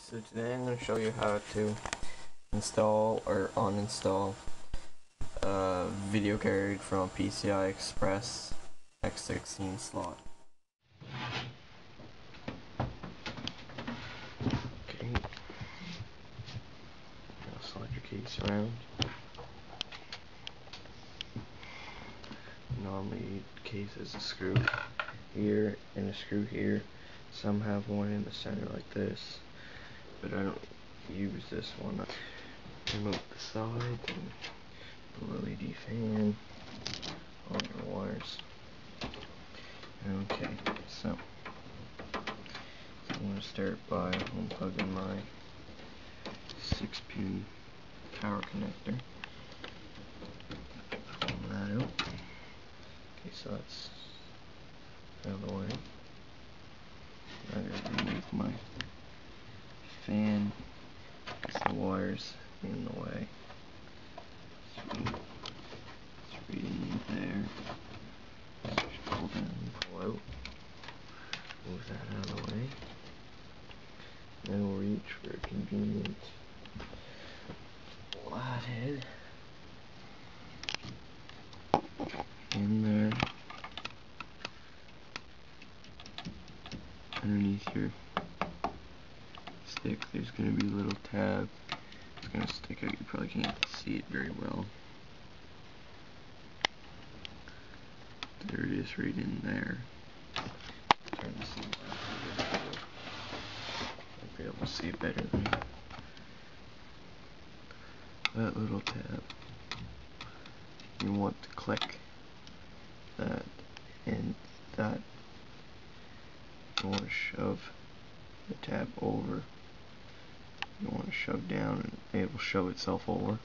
So today I'm going to show you how to install or uninstall a video card from PCI Express X16 slot. Okay, now slide your case around. Normally the case has a screw here and a screw here. Some have one in the center like this, but I don't use this one. Remove the side and the LED fan on your wires. Okay, so I'm going to start by unplugging my 6-pin power connector. Pull that out. Okay, so that's out of the way. I'm going to remove my fan because the wire's in the way. Three in there. So just pull down and pull out. Move that out of the way. Then we'll reach for a convenient flathead in there. Underneath your stick there's going to be a little tab. It's going to stick out. You probably can't see it very well. There it is, right in there. Turn the scene back. I'll be able to see it better than me. That little tab. You want to click that and that. You want to shove the tab over. You want to shove down and it will shove itself over.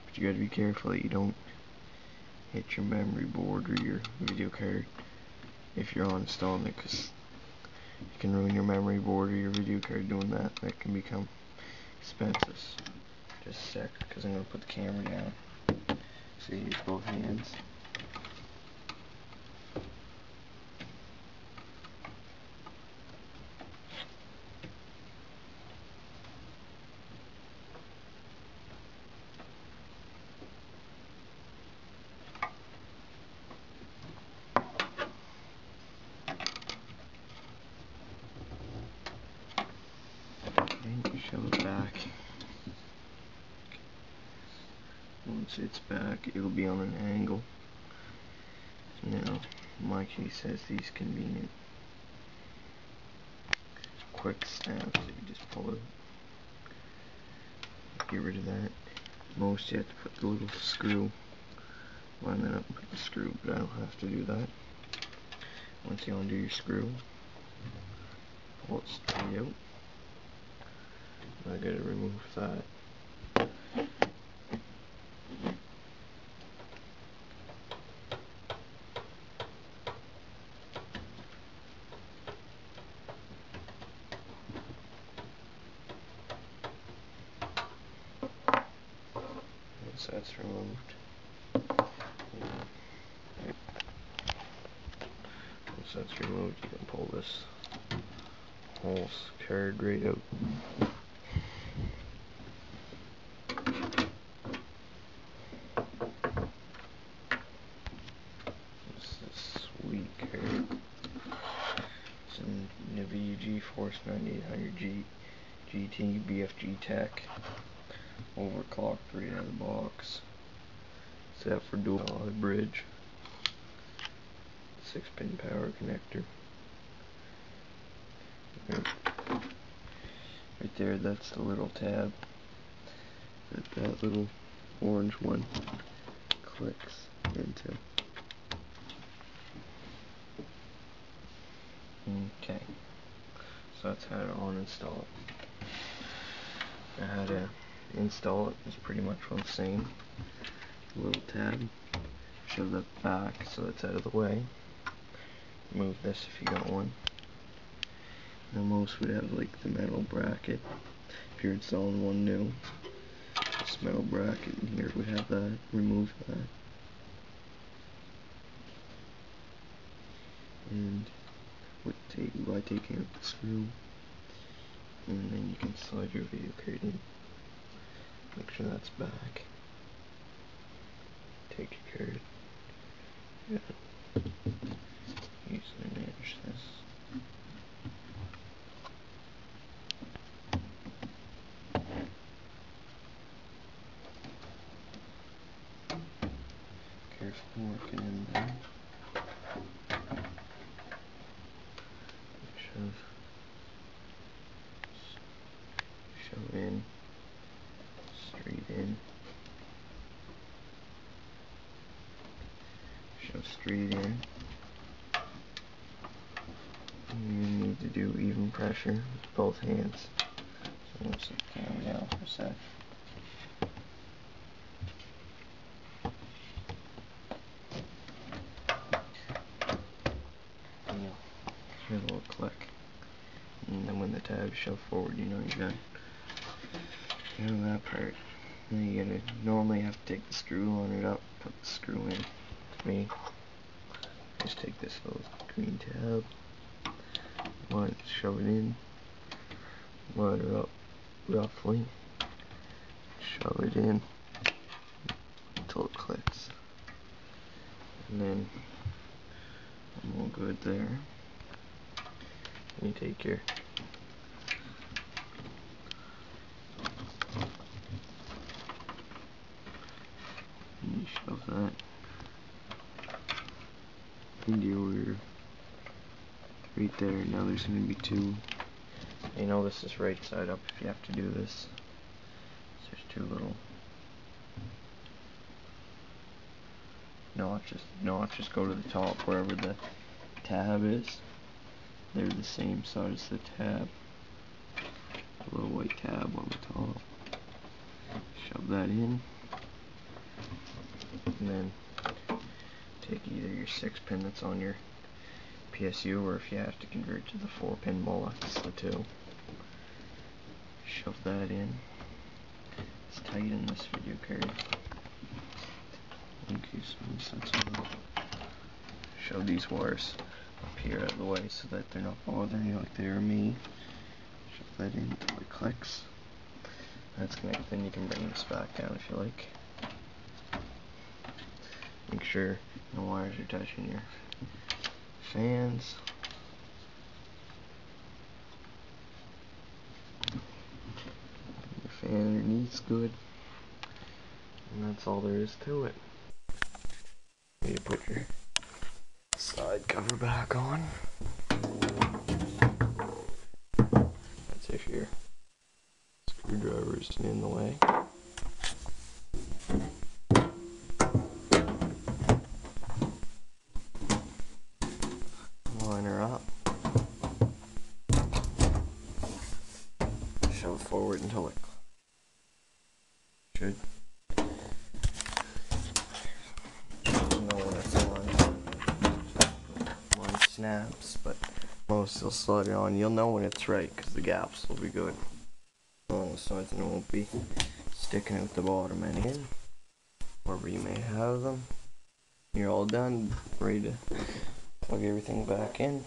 But you got to be careful that you don't hit your memory board or your video card if you're uninstalling it, because you can ruin your memory board or your video card doing that. That can become expensive. Just a sec, because I'm going to put the camera down. So you use both hands. Shove it back. Once it's back, it'll be on an angle. Now, in my case, has these convenient quick snaps that you just pull it. Get rid of that. Most you have to put the little screw, line that up and put the screw, but I don't have to do that. Once you undo your screw, pull it straight out. I gotta remove that. Once that's removed, you can pull this whole card right out. Sweet card. Some NVIDIA GeForce 9800 GT BFG Tech. Overclocked right out of the box. Set for dual solid bridge. 6-pin power connector. Right there, that's the little tab that little orange one clicks into. Okay, so that's how to uninstall it. Now how to install it is pretty much all the same. Little tab, shove that back so it's out of the way. Move this if you got one. Now most would have like the metal bracket. If you're installing one new, this metal bracket in here would have that. Remove that. And by taking out the screw, and then you can slide your video card in. Make sure that's back. Take your card. Yeah. Easily manage this. Careful working in there. Shove in, straight in, shove straight in. You need to do even pressure with both hands. So I'm going to set the camera down for a sec. And you'll hear a little click. And then when the tab's shoved forward, you know you're done. You know that part. Then you gotta normally have to take the screw on it up, put the screw in. To me, just take this little green tab, shove it in, line it up roughly, shove it in until it clicks, and then I'm all good there. And you take your and you shove that into your right there. Now there's going to be two. You know this is right side up if you have to do this. So there's two little notches go to the top wherever the tab is. They're the same size as the tab. A little white tab on the top. Shove that in. And then take either your 6-pin that's on your PSU, or if you have to convert to the 4-pin Molex, the 2. Shove that in. It's tight in this video card. In case someone sets it up. Shove these wires up here out of the way so that they're not bothering you like they are me. Shove that in until it clicks. That's connected. Then you can bring this back down if you like. Make sure no wires are touching your fans. Your fan underneath's good. And that's all there is to it. You put your side cover back on. That's if your screwdriver isn't in the way. Line her up. Shove forward until it should. Snaps, but most will slide it on. You'll know when it's right because the gaps will be good along the sides and it won't be sticking out the bottom and in wherever you may have them. You're all done, ready to plug everything back in.